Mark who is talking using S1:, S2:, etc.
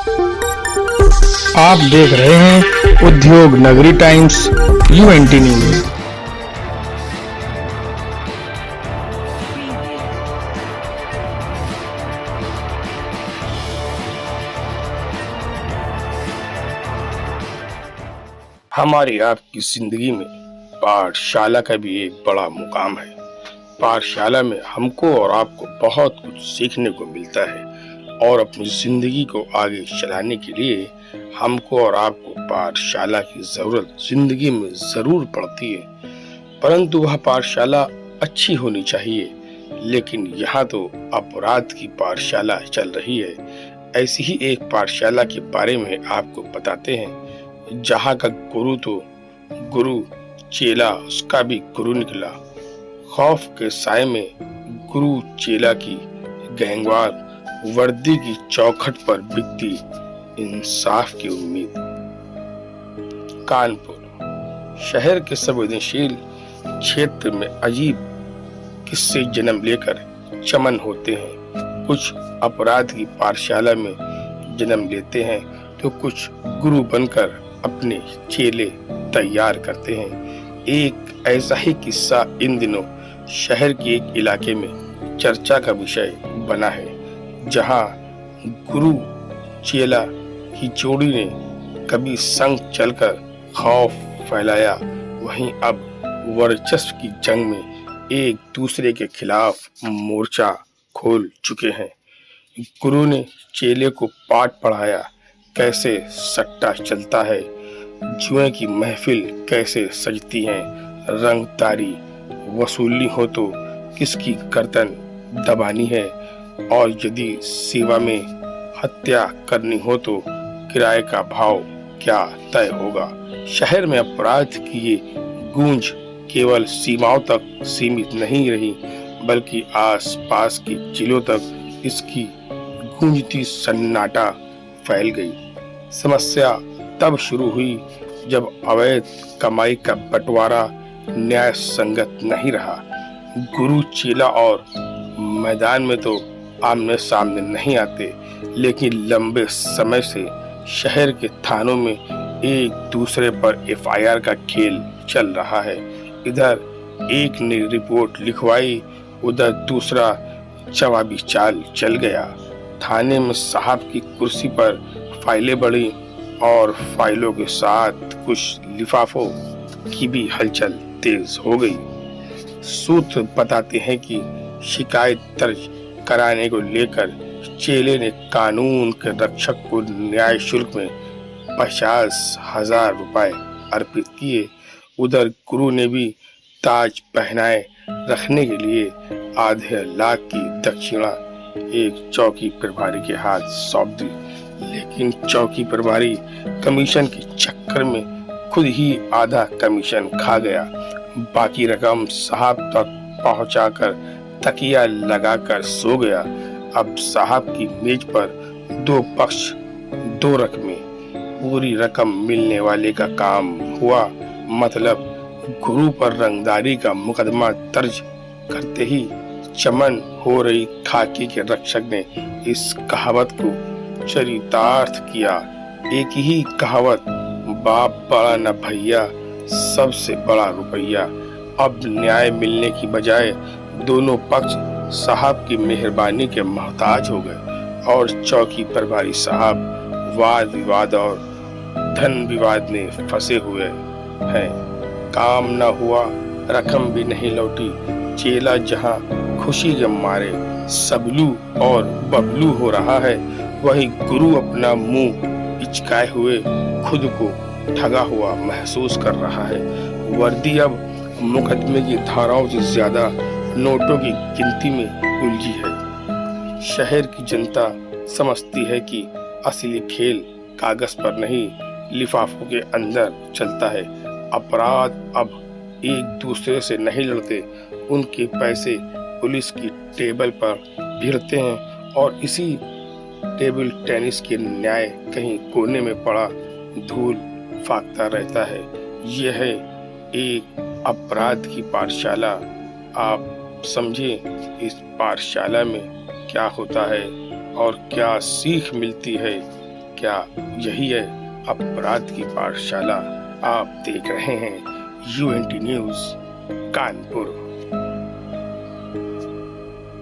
S1: आप देख रहे हैं उद्योग नगरी टाइम्स यूएनटी न्यूज।
S2: हमारी आपकी जिंदगी में पाठशाला का भी एक बड़ा मुकाम है। पाठशाला में हमको और आपको बहुत कुछ सीखने को मिलता है और अपनी जिंदगी को आगे चलाने के लिए हमको और आपको पाठशाला की जरूरत जिंदगी में जरूर पड़ती है, परंतु वह पाठशाला अच्छी होनी चाहिए। लेकिन यहाँ तो अपराध की पाठशाला चल रही है। ऐसी ही एक पाठशाला के बारे में आपको बताते हैं, जहाँ का गुरु तो गुरु, चेला उसका भी गुरु निकला। खौफ के साए में गुरु चेला की गैंगवार वर्दी की चौखट पर बिकती इंसाफ की उम्मीद। कानपुर शहर के संवेदनशील क्षेत्र में अजीब किस्से जन्म लेकर चमन होते हैं। कुछ अपराध की पाठशाला में जन्म लेते हैं तो कुछ गुरु बनकर अपने चेले तैयार करते हैं। एक ऐसा ही किस्सा इन दिनों शहर के एक इलाके में चर्चा का विषय बना है, जहां गुरु चेला की जोड़ी ने कभी संग चलकर खौफ फैलाया, वहीं अब वर्चस्व की जंग में एक दूसरे के खिलाफ मोर्चा खोल चुके हैं। गुरु ने चेले को पाठ पढ़ाया, कैसे सट्टा चलता है, जुए की महफिल कैसे सजती है, रंगदारी वसूलनी हो तो किसकी गर्दन दबानी है, और यदि सेवा में हत्या करनी हो तो किराए का भाव क्या तय होगा। शहर में अपराध की ये गूंज केवल सीमाओं तक सीमित नहीं रही, बल्कि आसपास के जिलों तक इसकी गूंजती सन्नाटा फैल गई। समस्या तब शुरू हुई जब अवैध कमाई का बंटवारा न्याय संगत नहीं रहा। गुरु चेला और मैदान में तो आमने सामने नहीं आते, लेकिन लंबे समय से शहर के थानों में एक दूसरे पर एफआईआर का खेल चल रहा है। इधर एक ने रिपोर्ट लिखवाई, उधर दूसरा जवाबी चाल चल गया। थाने में साहब की कुर्सी पर फाइलें बढ़ी और फाइलों के साथ कुछ लिफाफों की भी हलचल तेज हो गई। सूत्र बताते हैं कि शिकायत दर्ज कराने को लेकर चेले ने कानून के रक्षक को न्याय शुल्क में 50,000 रुपए अर्पित किए। उधर गुरु ने भी ताज पहनाए रखने के लिए आधे लाख की दक्षिणा एक चौकी प्रभारी के हाथ सौंप दी, लेकिन चौकी प्रभारी कमीशन के चक्कर में खुद ही आधा कमीशन खा गया। बाकी रकम साहब तक पहुंचाकर तकिया लगाकर सो गया। अब साहब की मेज पर दो पक्ष दो रकमें, पूरी रकम मिलने वाले का काम हुआ। मतलब गुरु पर रंगदारी का मुकदमा दर्ज करते ही चमन हो रही खाकी के रक्षक ने इस कहावत को चरितार्थ किया। एक ही कहावत, बाप बड़ा न भैया, सबसे बड़ा रुपया। अब न्याय मिलने की बजाय दोनों पक्ष साहब की मेहरबानी के मोहताज हो गए और चौकी प्रभारी साहब वाद विवाद और धन विवाद में फंसे हुए हैं। काम न हुआ, रकम भी नहीं लौटी। चेला जहां खुशी के मारे सबलू और बबलू हो रहा है, वहीं गुरु अपना मुंह पिचकाए हुए खुद को ठगा हुआ महसूस कर रहा है। वर्दी अब मुकदमे की धाराओं से ज्यादा नोटों की गिनती में उलझी है। शहर की जनता समझती है कि असली खेल कागज पर नहीं, लिफाफों के अंदर चलता है। अपराध अब एक दूसरे से नहीं लड़ते, उनके पैसे पुलिस की टेबल पर भिड़ते हैं और इसी टेबल टेनिस के न्याय कहीं कोने में पड़ा धूल फाकता रहता है। यह है एक अपराध की पाठशाला। आप समझे इस पाठशाला में क्या होता है और क्या सीख मिलती है। क्या यही है अपराध की पाठशाला? आप देख रहे हैं यूएनटी न्यूज कानपुर।